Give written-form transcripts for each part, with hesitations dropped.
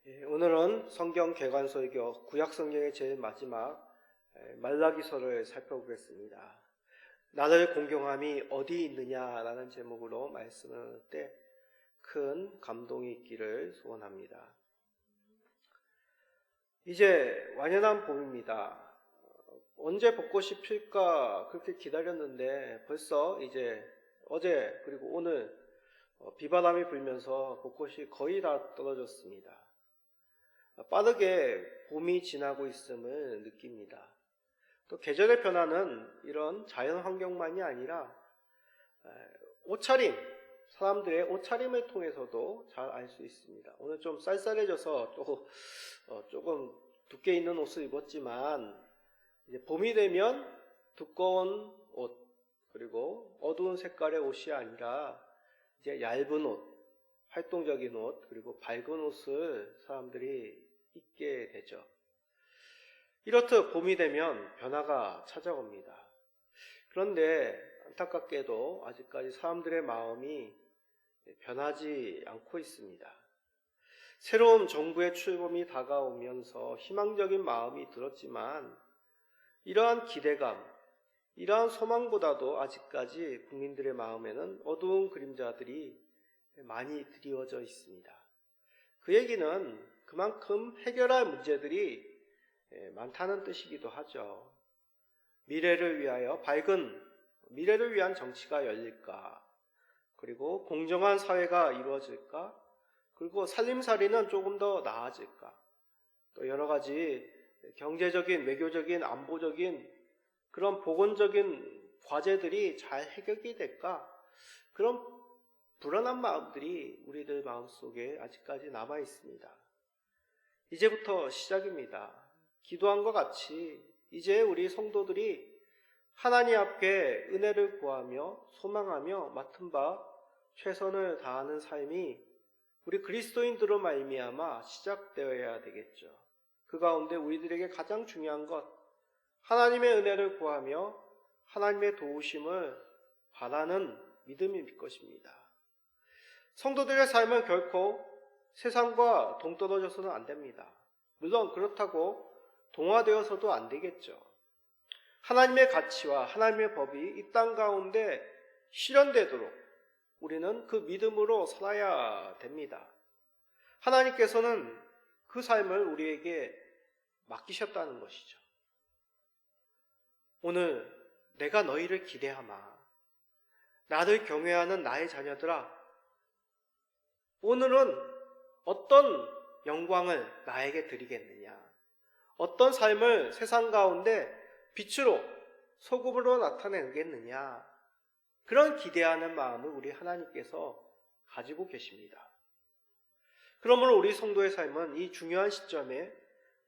오늘은 성경 개관설교 구약 성경의 제일 마지막 말라기서를 살펴보겠습니다. 나를 공경함이 어디 있느냐라는 제목으로 말씀을 나눌 때 큰 감동이 있기를 소원합니다. 이제 완연한 봄입니다. 언제 벚꽃이 필까 그렇게 기다렸는데 벌써 이제 어제 그리고 오늘 비바람이 불면서 벚꽃이 거의 다 떨어졌습니다. 빠르게 봄이 지나고 있음을 느낍니다. 또 계절의 변화는 이런 자연 환경만이 아니라 옷차림, 사람들의 옷차림을 통해서도 잘 알 수 있습니다. 오늘 좀 쌀쌀해져서 조금 두께 있는 옷을 입었지만 이제 봄이 되면 두꺼운 옷 그리고 어두운 색깔의 옷이 아니라 이제 얇은 옷, 활동적인 옷 그리고 밝은 옷을 사람들이 입게 되죠. 이렇듯 봄이 되면 변화가 찾아옵니다. 그런데 안타깝게도 아직까지 사람들의 마음이 변하지 않고 있습니다. 새로운 정부의 출범이 다가오면서 희망적인 마음이 들었지만 이러한 기대감, 이러한 소망보다도 아직까지 국민들의 마음에는 어두운 그림자들이 많이 드리워져 있습니다. 그 얘기는 그만큼 해결할 문제들이 많다는 뜻이기도 하죠. 미래를 위하여 미래를 위한 정치가 열릴까? 그리고 공정한 사회가 이루어질까? 그리고 살림살이는 조금 더 나아질까? 또 여러 가지 경제적인, 외교적인, 안보적인 그런 보건적인 과제들이 잘 해결이 될까? 그런 불안한 마음들이 우리들 마음속에 아직까지 남아 있습니다. 이제부터 시작입니다. 기도한 것 같이 이제 우리 성도들이 하나님 앞에 은혜를 구하며 소망하며 맡은 바 최선을 다하는 삶이 우리 그리스도인들로 말미암아 시작되어야 되겠죠. 그 가운데 우리들에게 가장 중요한 것, 하나님의 은혜를 구하며 하나님의 도우심을 바라는 믿음일 것입니다. 성도들의 삶은 결코 세상과 동떨어져서는 안 됩니다. 물론 그렇다고 동화되어서도 안 되겠죠. 하나님의 가치와 하나님의 법이 이 땅 가운데 실현되도록 우리는 그 믿음으로 살아야 됩니다. 하나님께서는 그 삶을 우리에게 맡기셨다는 것이죠. 오늘 내가 너희를 기대하마. 나를 경외하는 나의 자녀들아. 오늘은 어떤 영광을 나에게 드리겠느냐? 어떤 삶을 세상 가운데 빛으로, 소금으로 나타내겠느냐? 그런 기대하는 마음을 우리 하나님께서 가지고 계십니다. 그러므로 우리 성도의 삶은 이 중요한 시점에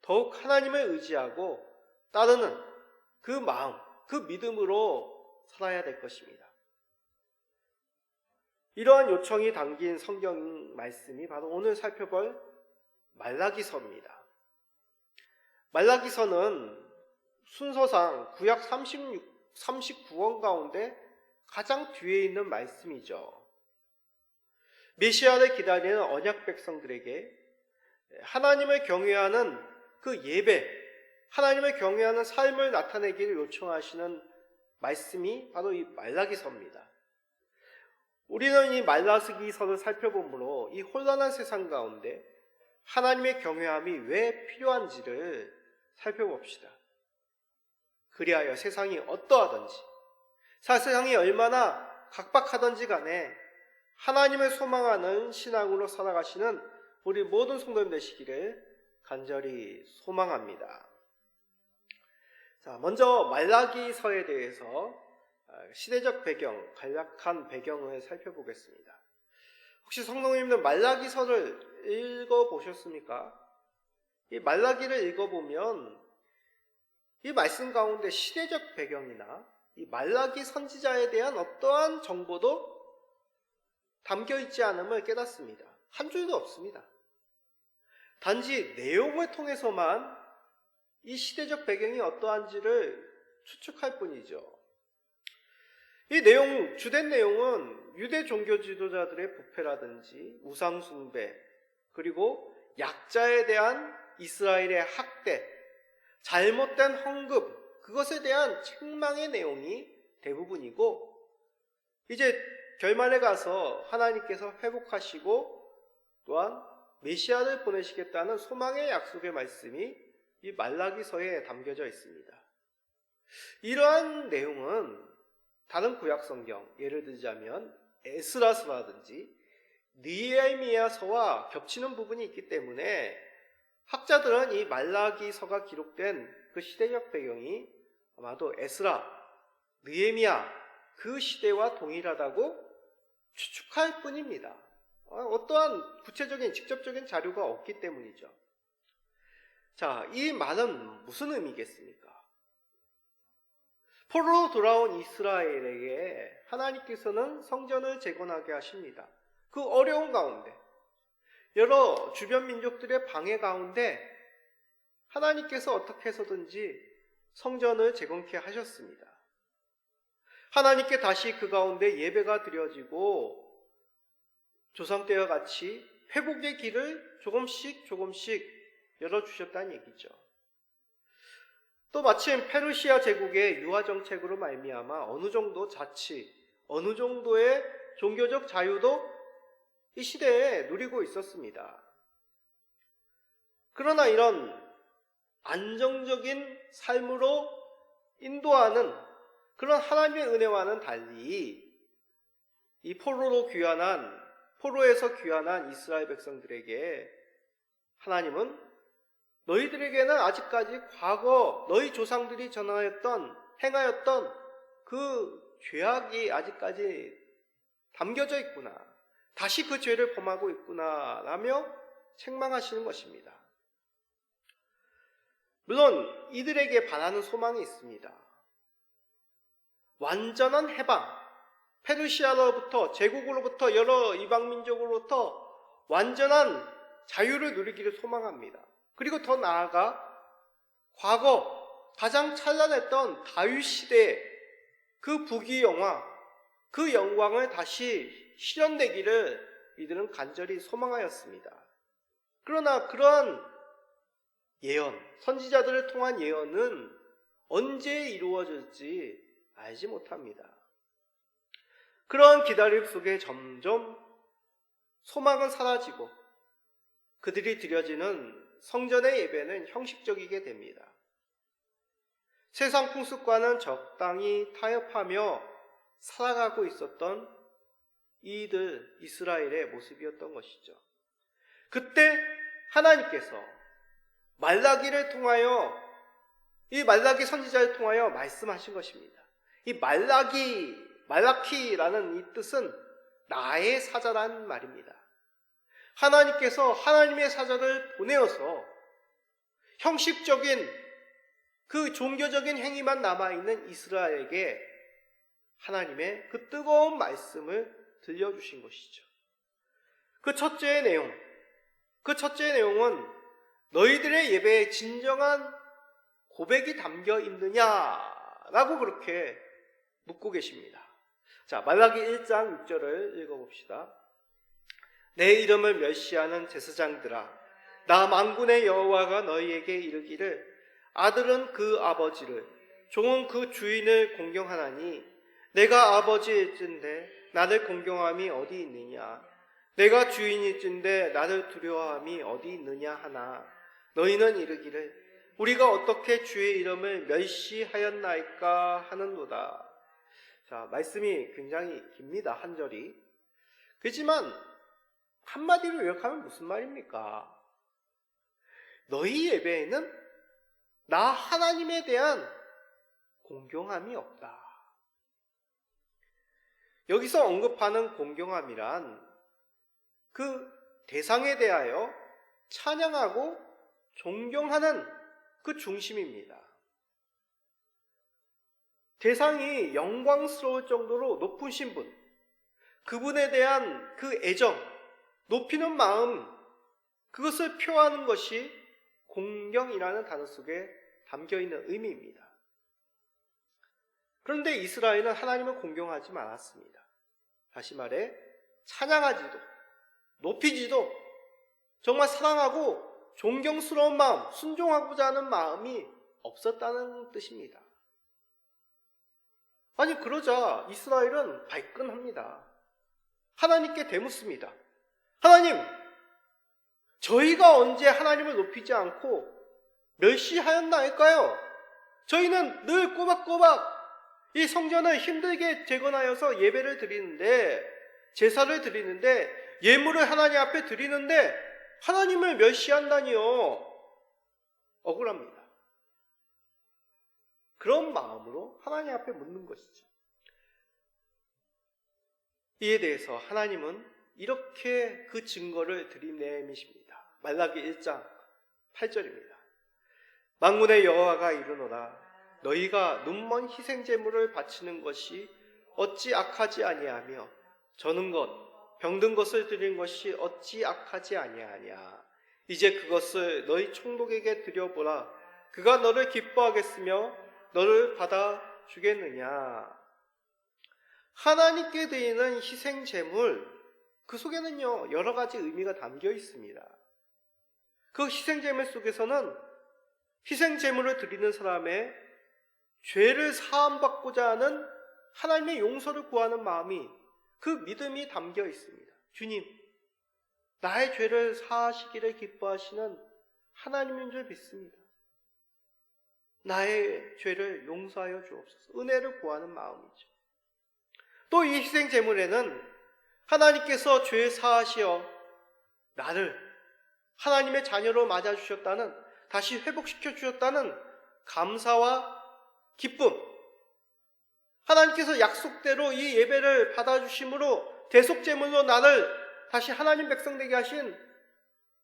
더욱 하나님을 의지하고 따르는 그 마음, 그 믿음으로 살아야 될 것입니다. 이러한 요청이 담긴 성경 말씀이 바로 오늘 살펴볼 말라기서입니다. 말라기서는 순서상 구약 39권 가운데 가장 뒤에 있는 말씀이죠. 메시아를 기다리는 언약 백성들에게 하나님을 경외하는 그 예배, 하나님을 경외하는 삶을 나타내기를 요청하시는 말씀이 바로 이 말라기서입니다. 우리는 이 말라기서를 살펴보므로 이 혼란한 세상 가운데 하나님의 경외함이 왜 필요한지를 살펴봅시다. 그리하여 세상이 어떠하든지, 세상이 얼마나 각박하든지 간에 하나님을 소망하는 신앙으로 살아가시는 우리 모든 성도님 되시기를 간절히 소망합니다. 자, 먼저 말라기서에 대해서 시대적 배경, 간략한 배경을 살펴보겠습니다. 혹시 성도님들 말라기서를 읽어보셨습니까? 이 말라기를 읽어보면 이 말씀 가운데 시대적 배경이나 이 말라기 선지자에 대한 어떠한 정보도 담겨있지 않음을 깨닫습니다. 한 줄도 없습니다. 단지 내용을 통해서만 이 시대적 배경이 어떠한지를 추측할 뿐이죠. 이 내용, 주된 내용은 유대 종교 지도자들의 부패라든지 우상숭배, 그리고 약자에 대한 이스라엘의 학대, 잘못된 헌금, 그것에 대한 책망의 내용이 대부분이고, 이제 결말에 가서 하나님께서 회복하시고 또한 메시아를 보내시겠다는 소망의 약속의 말씀이 이 말라기서에 담겨져 있습니다. 이러한 내용은 다른 구약 성경, 예를 들자면 에스라서라든지 느헤미야서와 겹치는 부분이 있기 때문에 학자들은 이 말라기서가 기록된 그 시대적 배경이 아마도 에스라, 느헤미야 그 시대와 동일하다고 추측할 뿐입니다. 어떠한 구체적인 직접적인 자료가 없기 때문이죠. 자, 이 말은 무슨 의미겠습니까? 포로로 돌아온 이스라엘에게 하나님께서는 성전을 재건하게 하십니다. 그 어려운 가운데, 여러 주변 민족들의 방해 가운데 하나님께서 어떻게 해서든지 성전을 재건케 하셨습니다. 하나님께 다시 그 가운데 예배가 드려지고 조상 때와 같이 회복의 길을 조금씩 열어주셨다는 얘기죠. 또 마침 페르시아 제국의 유화 정책으로 말미암아 어느 정도 자치, 어느 정도의 종교적 자유도 이 시대에 누리고 있었습니다. 그러나 이런 안정적인 삶으로 인도하는 그런 하나님의 은혜와는 달리 이 포로에서 귀환한 이스라엘 백성들에게 하나님은 너희들에게는 아직까지 과거 너희 조상들이 행하였던 그 죄악이 아직까지 담겨져 있구나. 다시 그 죄를 범하고 있구나 라며 책망하시는 것입니다. 물론 이들에게 바라는 소망이 있습니다. 완전한 해방, 페르시아로부터, 제국으로부터, 여러 이방민족으로부터 완전한 자유를 누리기를 소망합니다. 그리고 더 나아가 과거 가장 찬란했던 다윗 시대의 그 부귀영화, 그 영광을 다시 실현되기를 이들은 간절히 소망하였습니다. 그러나 그러한 예언, 선지자들을 통한 예언은 언제 이루어질지 알지 못합니다. 그러한 기다림 속에 점점 소망은 사라지고 그들이 드려지는 성전의 예배는 형식적이게 됩니다. 세상 풍습과는 적당히 타협하며 살아가고 있었던 이들 이스라엘의 모습이었던 것이죠. 그때 하나님께서 말라기를 통하여 이 말라기 선지자를 통하여 말씀하신 것입니다. 이 말라키라는 이 뜻은 나의 사자란 말입니다. 하나님께서 하나님의 사자를 보내어서 형식적인 그 종교적인 행위만 남아있는 이스라엘에게 하나님의 그 뜨거운 말씀을 들려주신 것이죠. 그 첫째의 내용은 너희들의 예배에 진정한 고백이 담겨 있느냐라고 그렇게 묻고 계십니다. 자, 말라기 1장 6절을 읽어봅시다. 내 이름을 멸시하는 제사장들아, 나 만군의 여호와가 너희에게 이르기를 아들은 그 아버지를, 종은 그 주인을 공경하나니 내가 아버지일진데 나를 공경함이 어디 있느냐? 내가 주인일진데 나를 두려워함이 어디 있느냐 하나 너희는 이르기를 우리가 어떻게 주의 이름을 멸시하였나이까 하는도다. 자, 말씀이 굉장히 깁니다. 한 절이. 그렇지만 한마디로 요약하면 무슨 말입니까? 너희 예배에는 나 하나님에 대한 공경함이 없다. 여기서 언급하는 공경함이란 그 대상에 대하여 찬양하고 존경하는 그 중심입니다. 대상이 영광스러울 정도로 높으신 분, 그분에 대한 그 애정, 높이는 마음, 그것을 표하는 것이 공경이라는 단어 속에 담겨있는 의미입니다. 그런데 이스라엘은 하나님을 공경하지 않았습니다. 다시 말해 찬양하지도 높이지도 정말 사랑하고 존경스러운 마음, 순종하고자 하는 마음이 없었다는 뜻입니다. 아니, 그러자 이스라엘은 발끈합니다. 하나님께 대묻습니다. 하나님, 저희가 언제 하나님을 높이지 않고 멸시하였나일까요? 저희는 늘 꼬박꼬박 이 성전을 힘들게 재건하여서 예배를 드리는데, 제사를 드리는데, 예물을 하나님 앞에 드리는데 하나님을 멸시한다니요. 억울합니다. 그런 마음으로 하나님 앞에 묻는 것이죠. 이에 대해서 하나님은 이렇게 그 증거를 들이내미십니다. 말라기 1장 8절입니다. 만군의 여호와가 이르노라. 너희가 눈먼 희생제물을 바치는 것이 어찌 악하지 아니하며 저는 것, 병든 것을 드리는 것이 어찌 악하지 아니하냐. 이제 그것을 너희 총독에게 드려보라. 그가 너를 기뻐하겠으며 너를 받아주겠느냐. 하나님께 드리는 희생제물, 그 속에는요 여러 가지 의미가 담겨 있습니다. 그 희생제물 속에서는 희생제물을 드리는 사람의 죄를 사함받고자 하는 하나님의 용서를 구하는 마음이, 그 믿음이 담겨 있습니다. 주님, 나의 죄를 사하시기를 기뻐하시는 하나님인 줄 믿습니다. 나의 죄를 용서하여 주옵소서. 은혜를 구하는 마음이죠. 또 이 희생제물에는 하나님께서 죄 사하시어 나를 하나님의 자녀로 맞아주셨다는, 다시 회복시켜 주셨다는 감사와 기쁨, 하나님께서 약속대로 이 예배를 받아주심으로 대속제물로 나를 다시 하나님 백성 되게 하신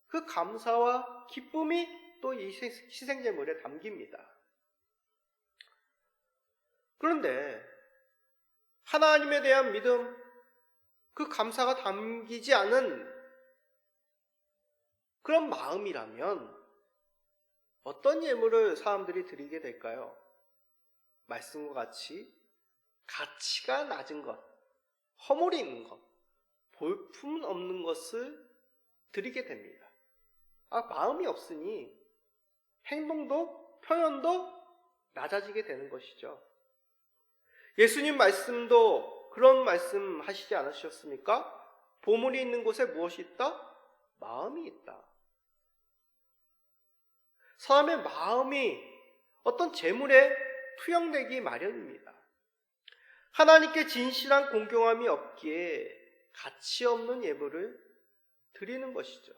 그 감사와 기쁨이 또 이 희생제물에 담깁니다. 그런데 하나님에 대한 믿음, 그 감사가 담기지 않은 그런 마음이라면 어떤 예물을 사람들이 드리게 될까요? 말씀과 같이 가치가 낮은 것, 허물이 있는 것, 볼품 없는 것을 드리게 됩니다. 마음이 없으니 행동도 표현도 낮아지게 되는 것이죠. 예수님 말씀도 그런 말씀 하시지 않으셨습니까? 보물이 있는 곳에 무엇이 있다? 마음이 있다. 사람의 마음이 어떤 재물에 투영되기 마련입니다. 하나님께 진실한 공경함이 없기에 가치 없는 예물을 드리는 것이죠.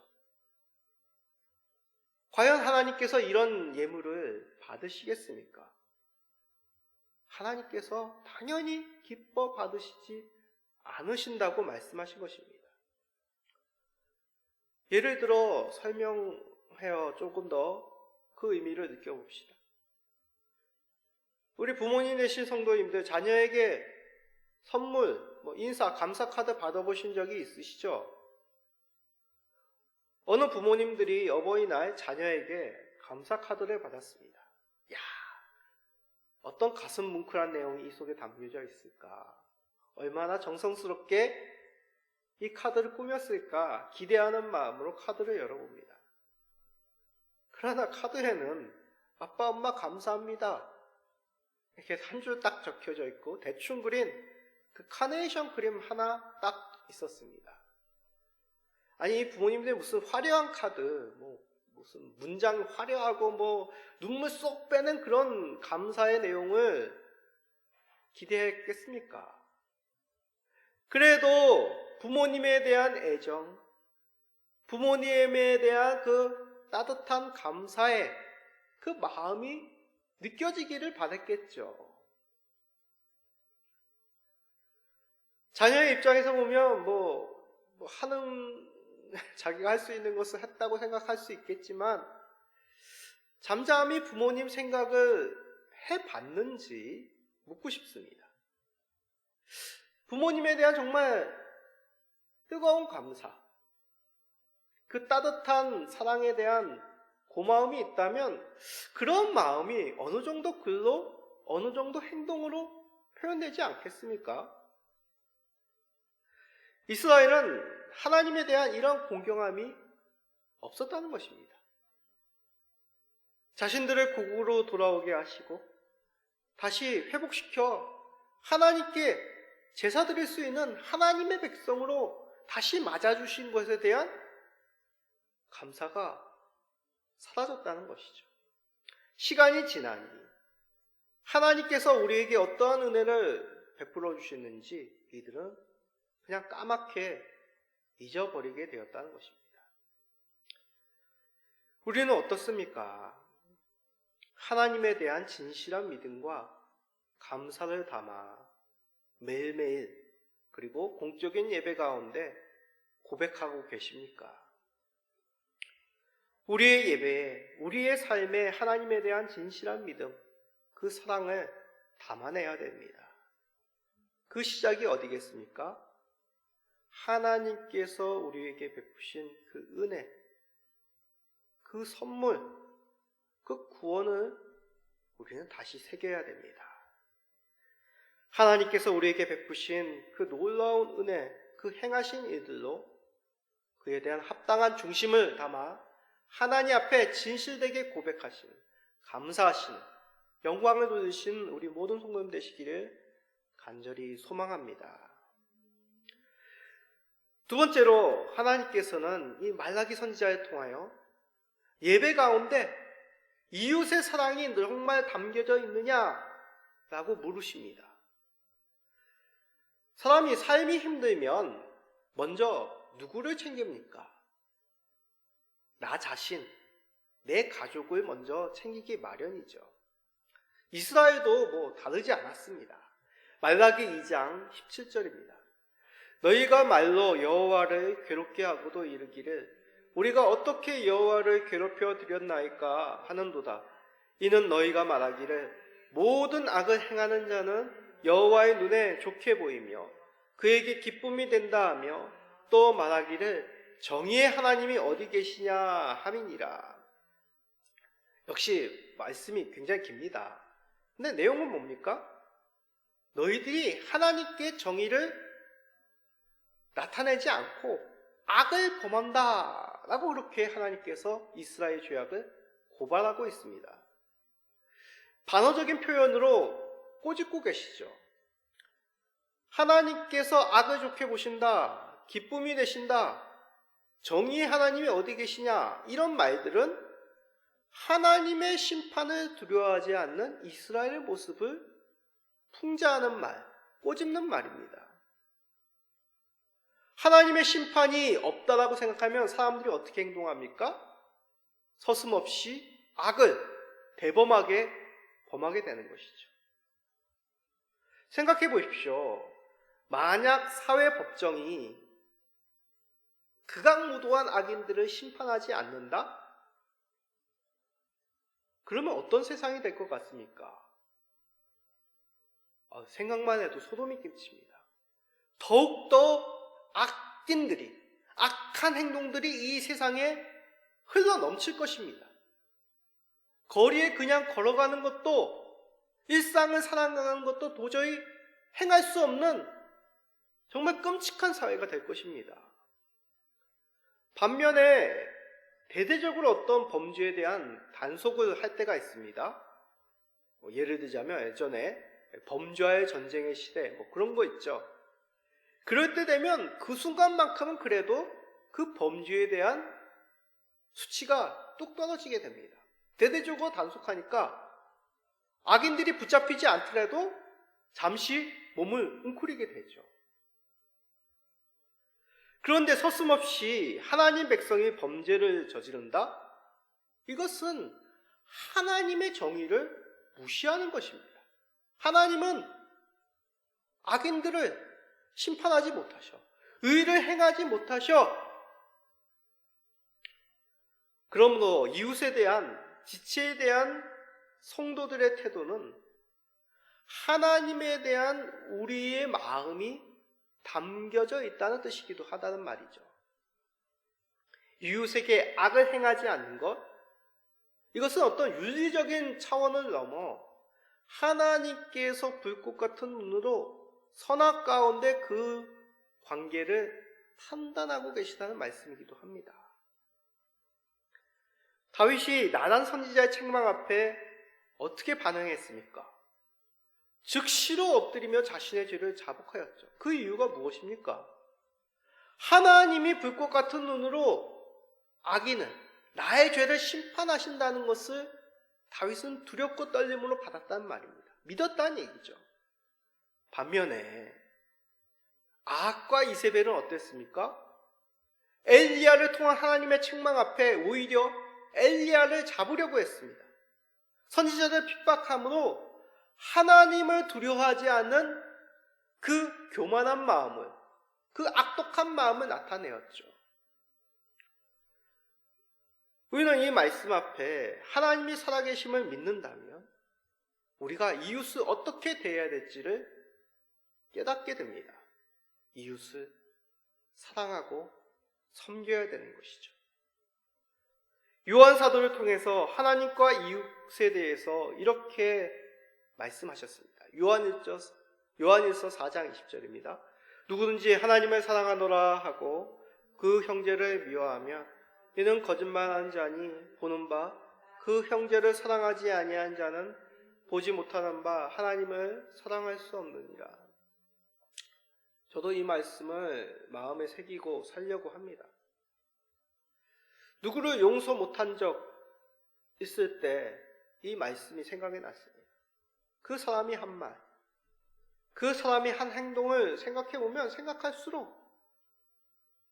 과연 하나님께서 이런 예물을 받으시겠습니까? 하나님께서 당연히 기뻐 받으시지 않으신다고 말씀하신 것입니다. 예를 들어 설명하여 조금 더 그 의미를 느껴봅시다. 우리 부모님 되신 성도님들, 자녀에게 선물, 인사, 감사 카드 받아보신 적이 있으시죠? 어느 부모님들이 어버이날 자녀에게 감사 카드를 받았습니다. 야, 어떤 가슴 뭉클한 내용이 이 속에 담겨져 있을까? 얼마나 정성스럽게 이 카드를 꾸몄을까? 기대하는 마음으로 카드를 열어봅니다. 그러나 카드에는 아빠, 엄마 감사합니다, 이렇게 한 줄 딱 적혀져 있고 대충 그린 그 카네이션 그림 하나 딱 있었습니다. 아니, 이 부모님들이 무슨 화려한 카드, 무슨 문장 화려하고 눈물 쏙 빼는 그런 감사의 내용을 기대했겠습니까? 그래도 부모님에 대한 애정, 부모님에 대한 그 따뜻한 감사의 그 마음이 느껴지기를 바랬겠죠. 자녀의 입장에서 보면 자기가 할 수 있는 것을 했다고 생각할 수 있겠지만, 잠잠히 부모님 생각을 해봤는지 묻고 싶습니다. 부모님에 대한 정말 뜨거운 감사, 그 따뜻한 사랑에 대한 고마움이 있다면 그런 마음이 어느 정도 글로, 어느 정도 행동으로 표현되지 않겠습니까? 이스라엘은 하나님에 대한 이런 공경함이 없었다는 것입니다. 자신들을 고국으로 돌아오게 하시고 다시 회복시켜 하나님께 제사 드릴 수 있는 하나님의 백성으로 다시 맞아주신 것에 대한 감사가 사라졌다는 것이죠. 시간이 지나니 하나님께서 우리에게 어떠한 은혜를 베풀어 주셨는지 이들은 그냥 까맣게 잊어버리게 되었다는 것입니다. 우리는 어떻습니까? 하나님에 대한 진실한 믿음과 감사를 담아 매일매일 그리고 공적인 예배 가운데 고백하고 계십니까? 우리의 예배에, 우리의 삶에 하나님에 대한 진실한 믿음, 그 사랑을 담아내야 됩니다. 그 시작이 어디겠습니까? 하나님께서 우리에게 베푸신 그 은혜, 그 선물, 그 구원을 우리는 다시 새겨야 됩니다. 하나님께서 우리에게 베푸신 그 놀라운 은혜, 그 행하신 일들로 그에 대한 합당한 중심을 담아 하나님 앞에 진실되게 고백하시는, 감사하시는, 영광을 돌리신 우리 모든 성도님 되시기를 간절히 소망합니다. 두 번째로 하나님께서는 이 말라기 선지자를 통하여 예배 가운데 이웃의 사랑이 정말 담겨져 있느냐라고 물으십니다. 사람이 삶이 힘들면 먼저 누구를 챙깁니까? 나 자신, 내 가족을 먼저 챙기기 마련이죠. 이스라엘도 다르지 않았습니다. 말라기 2장 17절입니다. 너희가 말로 여호와를 괴롭게 하고도 이르기를 우리가 어떻게 여호와를 괴롭혀 드렸나이까 하는도다. 이는 너희가 말하기를 모든 악을 행하는 자는 여호와의 눈에 좋게 보이며 그에게 기쁨이 된다 하며 또 말하기를 정의의 하나님이 어디 계시냐 함이니라. 역시 말씀이 굉장히 깁니다. 근데 내용은 뭡니까? 너희들이 하나님께 정의를 나타내지 않고 악을 범한다 라고 그렇게 하나님께서 이스라엘 죄악을 고발하고 있습니다. 반어적인 표현으로 꼬집고 계시죠. 하나님께서 악을 좋게 보신다, 기쁨이 되신다, 정의의 하나님이 어디 계시냐, 이런 말들은 하나님의 심판을 두려워하지 않는 이스라엘의 모습을 풍자하는 말, 꼬집는 말입니다. 하나님의 심판이 없다라고 생각하면 사람들이 어떻게 행동합니까? 서슴없이 악을 대범하게 범하게 되는 것이죠. 생각해 보십시오. 만약 사회 법정이 극악무도한 악인들을 심판하지 않는다? 그러면 어떤 세상이 될 것 같습니까? 생각만 해도 소름이 끼칩니다. 더욱더 악인들이, 악한 행동들이 이 세상에 흘러 넘칠 것입니다. 거리에 그냥 걸어가는 것도, 일상을 살아가는 것도 도저히 행할 수 없는 정말 끔찍한 사회가 될 것입니다. 반면에 대대적으로 어떤 범죄에 대한 단속을 할 때가 있습니다. 예를 들자면 예전에 범죄와의 전쟁의 시대 그런 거 있죠. 그럴 때 되면 그 순간만큼은 그래도 그 범죄에 대한 수치가 뚝 떨어지게 됩니다. 대대적으로 단속하니까 악인들이 붙잡히지 않더라도 잠시 몸을 웅크리게 되죠. 그런데 서슴없이 하나님 백성이 범죄를 저지른다? 이것은 하나님의 정의를 무시하는 것입니다. 하나님은 악인들을 심판하지 못하셔. 의를 행하지 못하셔. 그러므로 이웃에 대한, 지체에 대한 성도들의 태도는 하나님에 대한 우리의 마음이 담겨져 있다는 뜻이기도 하다는 말이죠. 이웃에게 악을 행하지 않는 것, 이것은 어떤 윤리적인 차원을 넘어 하나님께서 불꽃 같은 눈으로 선악 가운데 그 관계를 판단하고 계시다는 말씀이기도 합니다. 다윗이 나단 선지자의 책망 앞에 어떻게 반응했습니까? 즉시로 엎드리며 자신의 죄를 자복하였죠. 그 이유가 무엇입니까? 하나님이 불꽃 같은 눈으로 악인은 나의 죄를 심판하신다는 것을 다윗은 두렵고 떨림으로 받았다는 말입니다. 믿었다는 얘기죠. 반면에 아합과 이세벨은 어땠습니까? 엘리야를 통한 하나님의 책망 앞에 오히려 엘리야를 잡으려고 했습니다. 선지자들 핍박함으로 하나님을 두려워하지 않는 그 교만한 마음을, 그 악독한 마음을 나타내었죠. 우리는 이 말씀 앞에 하나님이 살아계심을 믿는다면 우리가 이웃을 어떻게 대해야 될지를 깨닫게 됩니다. 이웃을 사랑하고 섬겨야 되는 것이죠. 요한 사도를 통해서 하나님과 이웃에 대해서 이렇게 말씀하셨습니다. 요한일서 4장 20절입니다. 누구든지 하나님을 사랑하노라 하고 그 형제를 미워하면 이는 거짓말하는 자니 보는 바 그 형제를 사랑하지 아니한 자는 보지 못하는 바 하나님을 사랑할 수 없느니라. 저도 이 말씀을 마음에 새기고 살려고 합니다. 누구를 용서 못한 적 있을 때 이 말씀이 생각이 났습니다. 그 사람이 한 말, 그 사람이 한 행동을 생각해 보면 생각할수록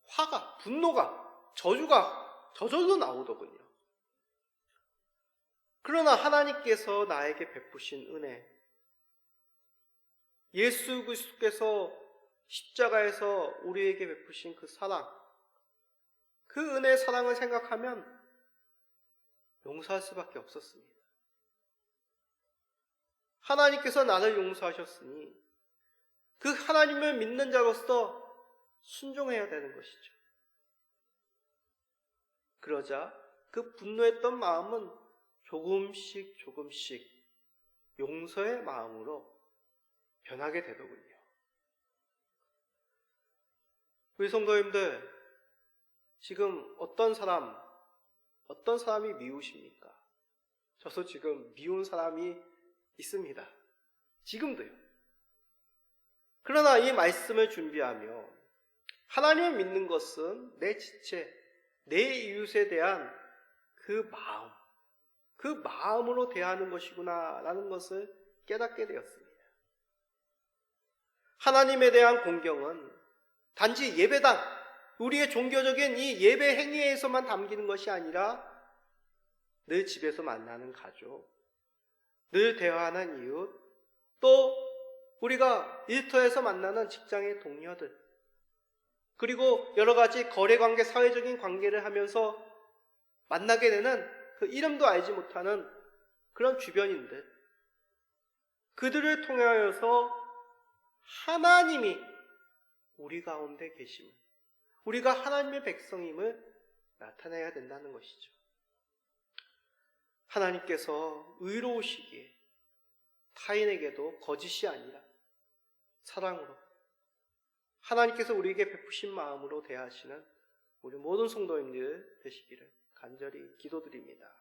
화가, 분노가, 저주가 저절로 나오더군요. 그러나 하나님께서 나에게 베푸신 은혜, 예수 그리스도께서 십자가에서 우리에게 베푸신 그 사랑, 그 은혜의 사랑을 생각하면 용서할 수밖에 없었습니다. 하나님께서 나를 용서하셨으니 그 하나님을 믿는 자로서 순종해야 되는 것이죠. 그러자 그 분노했던 마음은 조금씩 용서의 마음으로 변하게 되더군요. 우리 성도님들, 지금 어떤 사람이 미우십니까? 저도 지금 미운 사람이 있습니다. 지금도요. 그러나 이 말씀을 준비하며 하나님을 믿는 것은 내 지체, 내 이웃에 대한 그 마음으로 대하는 것이구나 라는 것을 깨닫게 되었습니다. 하나님에 대한 공경은 단지 예배당, 우리의 종교적인 이 예배 행위에서만 담기는 것이 아니라 늘 집에서 만나는 가족, 늘 대화하는 이웃, 또 우리가 일터에서 만나는 직장의 동료들, 그리고 여러 가지 거래관계, 사회적인 관계를 하면서 만나게 되는 그 이름도 알지 못하는 그런 주변인들, 그들을 통하여서 하나님이 우리 가운데 계심을, 우리가 하나님의 백성임을 나타내야 된다는 것이죠. 하나님께서 의로우시기에 타인에게도 거짓이 아니라 사랑으로, 하나님께서 우리에게 베푸신 마음으로 대하시는 우리 모든 성도님들 되시기를 간절히 기도드립니다.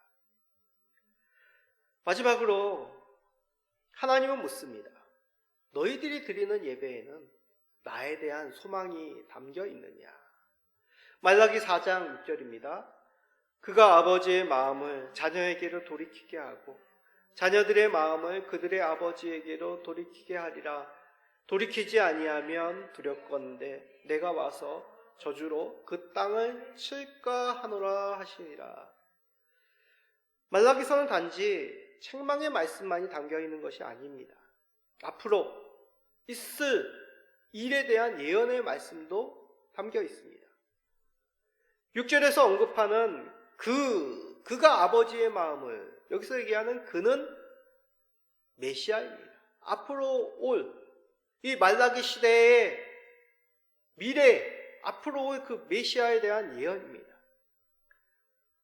마지막으로 하나님은 묻습니다. 너희들이 드리는 예배에는 나에 대한 소망이 담겨 있느냐? 말라기 4장 6절입니다. 그가 아버지의 마음을 자녀에게로 돌이키게 하고 자녀들의 마음을 그들의 아버지에게로 돌이키게 하리라. 돌이키지 아니하면 두렵건대 내가 와서 저주로 그 땅을 칠까 하노라 하시니라. 말라기서는 단지 책망의 말씀만이 담겨 있는 것이 아닙니다. 앞으로 있을 일에 대한 예언의 말씀도 담겨 있습니다. 6절에서 언급하는 그가 아버지의 마음을, 여기서 얘기하는 그는 메시아입니다. 앞으로 올 이 말라기 시대의 미래, 앞으로 올 그 메시아에 대한 예언입니다.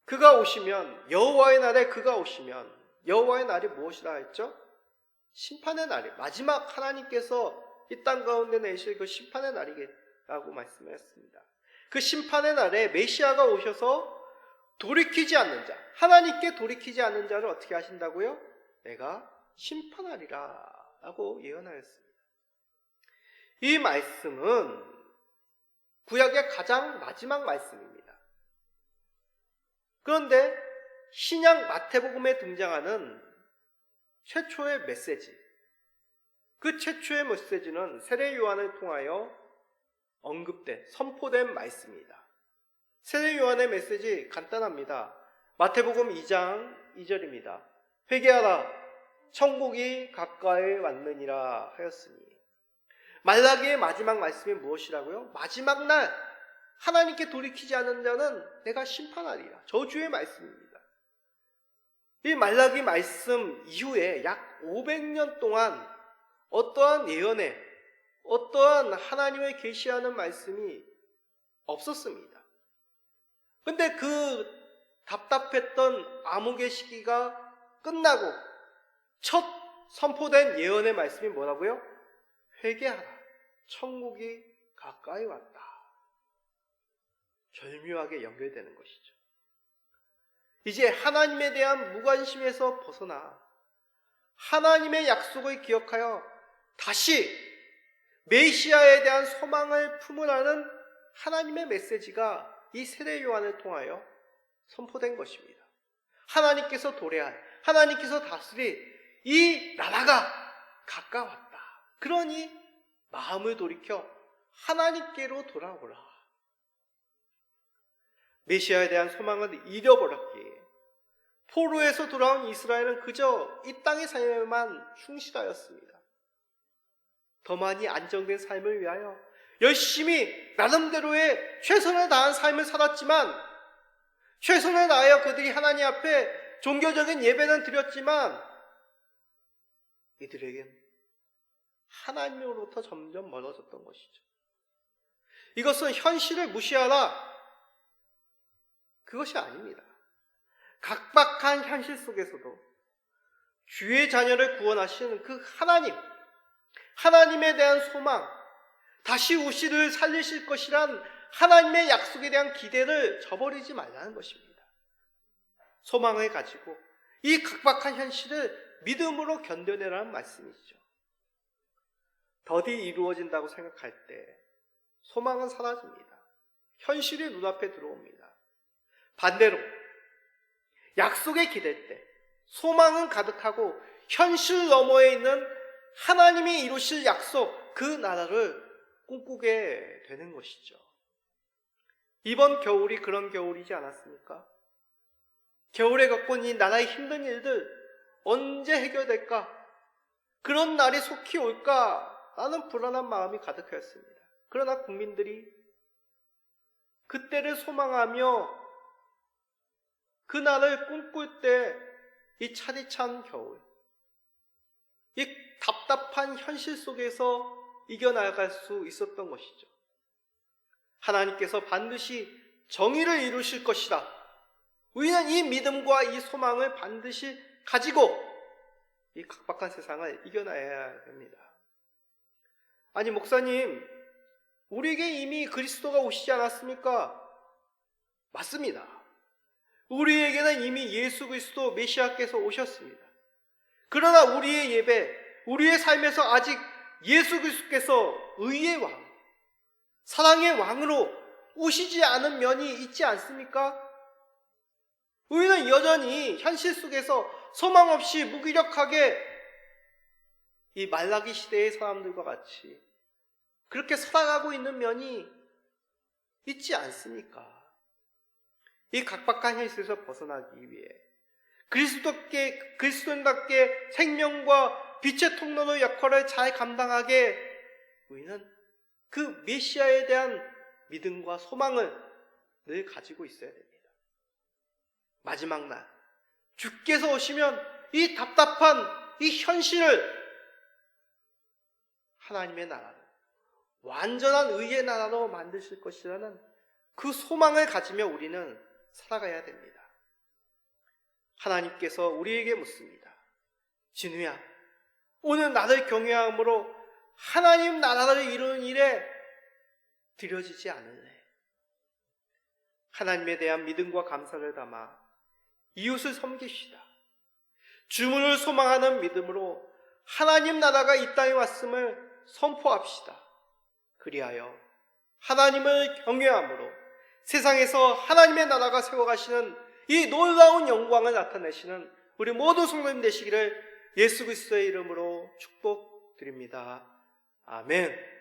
그가 오시면, 여호와의 날에 그가 오시면, 여호와의 날이 무엇이라 했죠? 심판의 날이, 마지막 하나님께서 이 땅 가운데 내실 그 심판의 날이라고 말씀했습니다. 그 심판의 날에 메시아가 오셔서 돌이키지 않는 자, 하나님께 돌이키지 않는 자를 어떻게 하신다고요? 내가 심판하리라 라고 예언하였습니다. 이 말씀은 구약의 가장 마지막 말씀입니다. 그런데 신약 마태복음에 등장하는 최초의 메시지, 그 최초의 메시지는 세례 요한을 통하여 언급된, 선포된 말씀입니다. 세례 요한의 메시지 간단합니다. 마태복음 2장 2절입니다. 회개하라, 천국이 가까이 왔느니라 하였으니. 말라기의 마지막 말씀이 무엇이라고요? 마지막 날 하나님께 돌이키지 않는 자는 내가 심판하리라. 저주의 말씀입니다. 이 말라기 말씀 이후에 약 500년 동안 어떠한 예언에, 어떠한 하나님의 계시하는 말씀이 없었습니다. 근데 그 답답했던 암흑의 시기가 끝나고 첫 선포된 예언의 말씀이 뭐라고요? 회개하라, 천국이 가까이 왔다. 절묘하게 연결되는 것이죠. 이제 하나님에 대한 무관심에서 벗어나 하나님의 약속을 기억하여 다시 메시아에 대한 소망을 품으라는 하나님의 메시지가 이 세례 요한을 통하여 선포된 것입니다. 하나님께서 도래할, 하나님께서 다스릴 이 나라가 가까웠다. 그러니 마음을 돌이켜 하나님께로 돌아오라. 메시아에 대한 소망을 잃어버렸기에 포로에서 돌아온 이스라엘은 그저 이 땅의 삶에만 충실하였습니다. 더 많이 안정된 삶을 위하여 열심히 나름대로의 최선을 다한 삶을 살았지만, 최선을 다하여 그들이 하나님 앞에 종교적인 예배는 드렸지만 이들에겐 하나님으로부터 점점 멀어졌던 것이죠. 이것은 현실을 무시하라, 그것이 아닙니다. 각박한 현실 속에서도 주의 자녀를 구원하시는 그 하나님에 대한 소망, 다시 우시를 살리실 것이란 하나님의 약속에 대한 기대를 저버리지 말라는 것입니다. 소망을 가지고 이 각박한 현실을 믿음으로 견뎌내라는 말씀이죠. 더디 이루어진다고 생각할 때 소망은 사라집니다. 현실이 눈앞에 들어옵니다. 반대로 약속에 기댈 때 소망은 가득하고 현실 너머에 있는 하나님이 이루실 약속, 그 나라를 꿈꾸게 되는 것이죠. 이번 겨울이 그런 겨울이지 않았습니까? 겨울에 겪은 이 나라의 힘든 일들 언제 해결될까? 그런 날이 속히 올까? 라는 불안한 마음이 가득하였습니다. 그러나 국민들이 그때를 소망하며 그 날을 꿈꿀 때 이 차디찬 겨울, 이 답답한 현실 속에서 이겨나갈 수 있었던 것이죠. 하나님께서 반드시 정의를 이루실 것이다. 우리는 이 믿음과 이 소망을 반드시 가지고 이 각박한 세상을 이겨나야 됩니다. 아니 목사님, 우리에게 이미 그리스도가 오시지 않았습니까? 맞습니다. 우리에게는 이미 예수 그리스도 메시아께서 오셨습니다. 그러나 우리의 예배, 우리의 삶에서 아직 예수 그리스도께서 의의 왕, 사랑의 왕으로 오시지 않은 면이 있지 않습니까? 우리는 여전히 현실 속에서 소망 없이 무기력하게 이 말라기 시대의 사람들과 같이 그렇게 살아가고 있는 면이 있지 않습니까? 이 각박한 현실에서 벗어나기 위해 그리스도인답게 생명과 빛의 통로의 역할을 잘 감당하게 우리는 그 메시아에 대한 믿음과 소망을 늘 가지고 있어야 됩니다. 마지막 날 주께서 오시면 이 답답한 이 현실을 하나님의 나라로, 완전한 의의 나라로 만드실 것이라는 그 소망을 가지며 우리는 살아가야 됩니다. 하나님께서 우리에게 묻습니다. 진우야, 오늘 나를 경외함으로 하나님 나라를 이루는 일에 들여지지 않을래? 하나님에 대한 믿음과 감사를 담아 이웃을 섬깁시다. 주문을 소망하는 믿음으로 하나님 나라가 이 땅에 왔음을 선포합시다. 그리하여 하나님을 경외함으로 세상에서 하나님의 나라가 세워가시는 이 놀라운 영광을 나타내시는 우리 모든 성도님 되시기를 예수 그리스도의 이름으로 축복드립니다. 아멘.